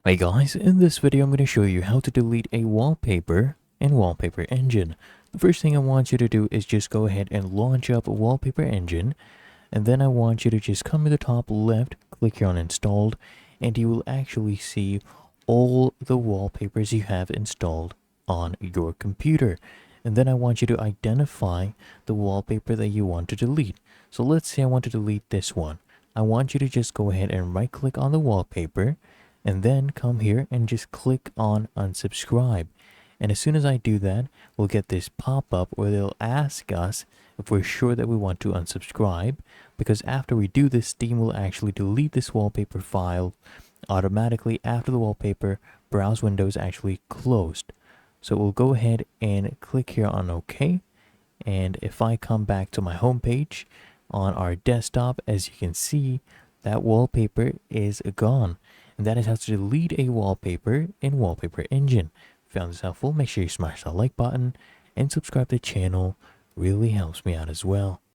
Hey guys, in this video I'm going to show you how to delete a wallpaper in Wallpaper Engine. The first thing I want you to do is just go ahead and launch up Wallpaper Engine, and then I want you to just come to the top left, click here on installed, and you will actually see all the wallpapers you have installed on your computer. And then I want you to identify the wallpaper that you want to delete. So let's say I want to delete this one. I want you to just go ahead and right click on the wallpaper and then come here and just click on unsubscribe. And as soon as I do that, we'll get this pop-up where they'll ask us if we're sure that we want to unsubscribe, because after we do this, Steam will actually delete this wallpaper file automatically after the wallpaper browse window is actually closed. So we'll go ahead and click here on OK. And if I come back to my home page on our desktop, as you can see, that wallpaper is gone. And that is how to delete a wallpaper in Wallpaper Engine. If you found this helpful, make sure you smash that like button and subscribe to the channel. Really helps me out as well.